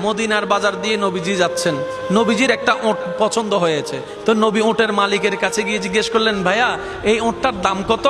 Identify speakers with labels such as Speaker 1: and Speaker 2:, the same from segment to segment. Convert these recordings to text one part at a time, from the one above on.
Speaker 1: মদিনার বাজার দিয়ে নবীজি যাচ্ছেন, নবীজির একটা ওঁট পছন্দ হয়েছে। তো নবী ওঁটের মালিকের কাছে গিয়ে জিজ্ঞেস করলেন, ভাইয়া এই ওঁটটার দাম কত?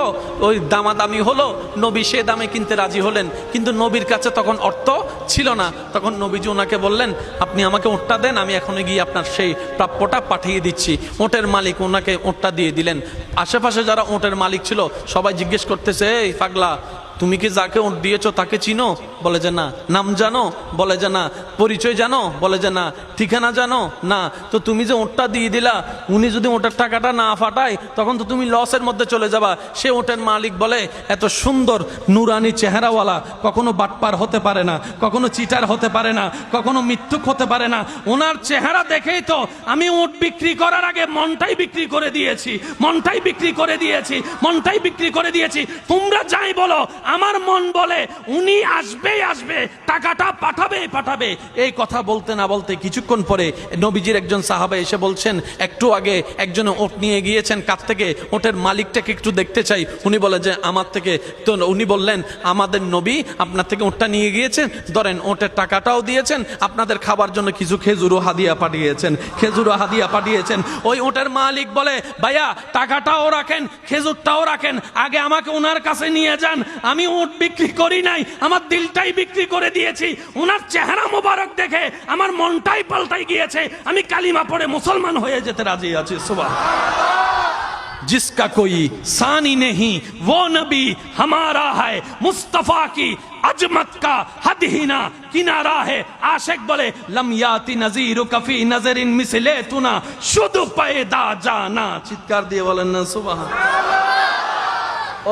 Speaker 1: ওই দামাদামি হলো, নবী সে দামে কিনতে রাজি হলেন, কিন্তু নবীর কাছে তখন অর্থ ছিল না। তখন নবীজি ওনাকে বললেন, আপনি আমাকে ওঁটটা দেন, আমি এখনই গিয়ে আপনার সেই প্রাপ্যটা পাঠিয়ে দিচ্ছি। ওঁটের মালিক ওনাকে ওঁটটা দিয়ে দিলেন। আশেপাশে যারা ওঁটের মালিক ছিল সবাই জিজ্ঞেস করতেছে, এই পাগলা, তুমি কি যাকে ওঁট দিয়েছো তাকে চিনো? বলে যে না। নাম জানো? বলে যে না। পরিচয় জানো? বলে যে না। ঠিকানা জানো? না। তো তুমি যে ওঁটটা দিয়ে দিলা, উনি যদি ওঁটের টাকাটা না ফাটায় তখন তো তুমি লসের মধ্যে চলে যাবা। সে ওঁটের মালিক বলে, এত সুন্দর নুরানি চেহারাওয়ালা কখনো বাটপার হতে পারে না, কখনো চিটার হতে পারে না, কখনো মিথ্যুক হতে পারে না। ওনার চেহারা দেখেই তো আমি ওঁট বিক্রি করার আগে মনটাই বিক্রি করে দিয়েছি, মনটাই বিক্রি করে দিয়েছি, মনটাই বিক্রি করে দিয়েছি। তোমরা যাই বলো, আমার মন বলে উনি আসবেই আসবে, টাকাটা পাঠাবেই পাঠাবে। এই কথা বলতে না বলতে কিছুক্ষণ পরে নবীজির একজন সাহাবা এসে বলছেন, একটু আগে একজন ওট নিয়ে গিয়েছেন, কাছ থেকে ওটের মালিকটাকে একটু দেখতে চাই। উনি বলে যে আমার থেকে। তো উনি বললেন, আমাদের নবী আপনার থেকে ওটটা নিয়ে গিয়েছেন, ধরেন ওটের টাকাটাও দিয়েছেন, আপনাদের খাবার জন্য কিছু খেজুরও হাদিয়া পাঠিয়েছেন, খেজুরও হাদিয়া পাঠিয়েছেন। ওই ওটের মালিক বলে, ভাইয়া টাকাটাও রাখেন, খেজুরটাও রাখেন, আগে আমাকে ওনার কাছে নিয়ে যান। আমি ওট বিক্রি করি নাই, আমার দিলটাই বিক্রি করে দিয়েছি। ওনার চেহারা মোবারক দেখে আমার মনটাই পাল্টাই গিয়েছে, আমি কালিমা পড়ে মুসলমান হয়ে যেতে রাজি আছি। সুবহানাল্লাহ। जिसका कोई सानी नहीं वो नबी हमारा है, मुस्तफा की अजमत का हद ही ना किनारा है। आशिक बोले, लम याति नजीर कफी नजरिन मिसले तुना शुद्ध पैदा जाना। चित्कार दिए बोलेन ना सुबहानाल्लाह।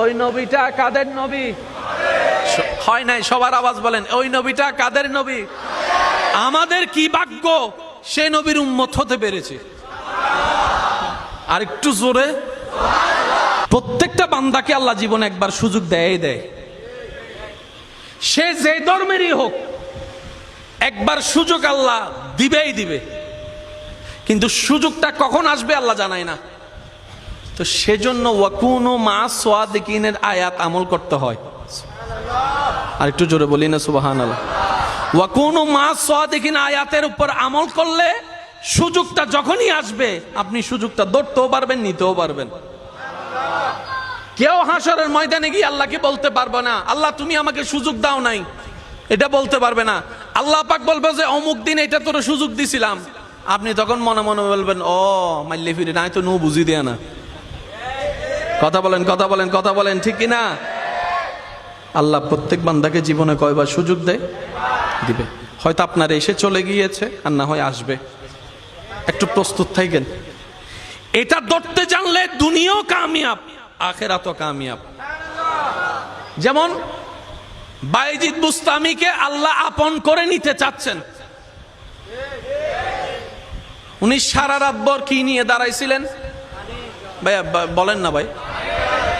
Speaker 1: ওই নবীটা কাদের নবী? হয় নাই, সবার আওয়াজ বলেন, ওই নবীটা কাদের নবী? আমাদের কি ভাগ্য সে নবীর উম্মত হতে পেরেছে। আর একটু জোরে। প্রত্যেকটা বান্দাকে আল্লাহ জীবনে একবার সুযোগ দেয়। সে যে ধর্মেরই হোক, একবার সুযোগ আল্লাহ দিবেই দিবে, কিন্তু সুযোগটা কখন আসবে আল্লাহ জানায় না। তো সেজন্য ওয়াকুনু মা সাদিকিনের আয়াত আমল করতে হয়। আর একটু জোরে বলি না সুবহানাল্লাহ। ওয়াকুনু মা সাদিকিন আয়াতের উপর আমল করলে সুযোগটা যখনই আসবে আপনি সুযোগটা ধরতেও পারবেন, নিতেও পারবেন। কেউ হাসরের ময়দানে গিয়ে আল্লাহকে বলতে পারবে না, আল্লাহ তুমি আমাকে সুযোগ দাও নাই, এটা বলতে পারবে না। আল্লাহ পাক বলবে যে অমুক দিন এটা তোর সুযোগ দিছিলাম। আপনি তখন মনে মনে বলবেন, ও মাইলে ফিরে নাই তো নো বুঝি দেয়া না। কথা বলেন, কথা বলেন, কথা বলেন, ঠিক কিনা? আল্লাহ প্রত্যেক বান্দাকে জীবনে কয়বার সুযোগ দেয়? দিবে। হয়তো আপনার এসে চলে গিয়েছে, আর না হয় আসবে। একটু প্রস্তুত থাকেন। এটা ধরতে জানলে দুনিয়াও কামিয়াব, আখিরাতও কামিয়াব। যেমন বায়েজিদ বুস্তামিকে আল্লাহ আপন করে নিতে চাচ্ছেন। উনি সারা রাত ভর কি নিয়ে দাঁড়াইছিলেন? ভাইয়া বলেন না ভাই।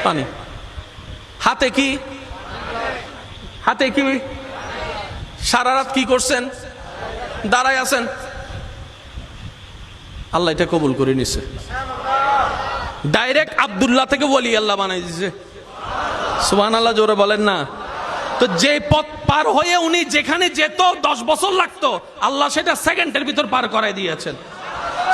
Speaker 1: পানি। হাতে কি? হাতে কি? সারা রাত কি করছেন? দাঁড়াই আছেন। আল্লাহ এটা কবুল করে নিছে। ডাইরেক্ট আব্দুল্লাহ থেকে ওলি আল্লাহ বানাই দিছে। সুবহানাল্লাহ, জোরে বলেন না। তো যে পথ পার হয়ে উনি যেখানে যেত 10 বছর লাগতো, আল্লাহ সেটা সেকেন্ডের ভিতর পার করাই দিয়েছেন।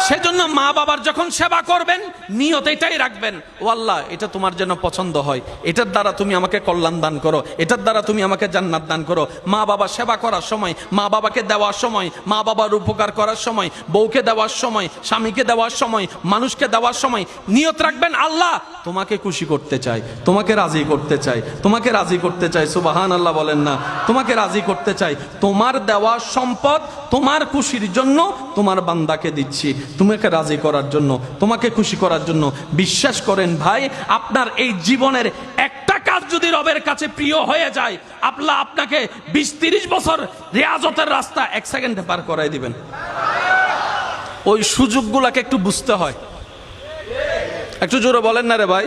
Speaker 1: সেজন্য মা বাবার যখন সেবা করবেন নিয়ত এটাই রাখবেন, ও আল্লাহ এটা তোমার যেন পছন্দ হয়, এটার দ্বারা তুমি আমাকে কল্যাণ দান করো, এটার দ্বারা তুমি আমাকে জান্নাত দান করো। মা বাবা সেবা করার সময়, মা বাবাকে দেওয়ার সময়, মা বাবার উপকার করার সময়, বউকে দেওয়ার সময়, স্বামীকে দেওয়ার সময়, মানুষকে দেওয়ার সময় নিয়ত রাখবেন, আল্লাহ তোমাকে খুশি করতে চাই, তোমাকে রাজি করতে চাই, তোমাকে রাজি করতে চাই। সুবহানাল্লাহ বলেন না। তোমাকে রাজি করতে চাই, তোমার দেওয়া সম্পদ তোমার খুশির জন্য তোমার বান্দাকে দিচ্ছি, তোমাকে রাজি করার জন্য, তোমাকে খুশি করার জন্য। বিশ্বাস করেন ভাই, আপনার এই জীবনের একটা কাজ যদি রবের কাছে প্রিয় হয়ে যায়, আল্লাহ আপনাকে 20-30 বছর রিয়াজতের রাস্তা 1 সেকেন্ডে পার করাই দিবেন। ওই সুযোগগুলোকে একটু বুঝতে হয়। একটু জোরে বলেন না রে ভাই।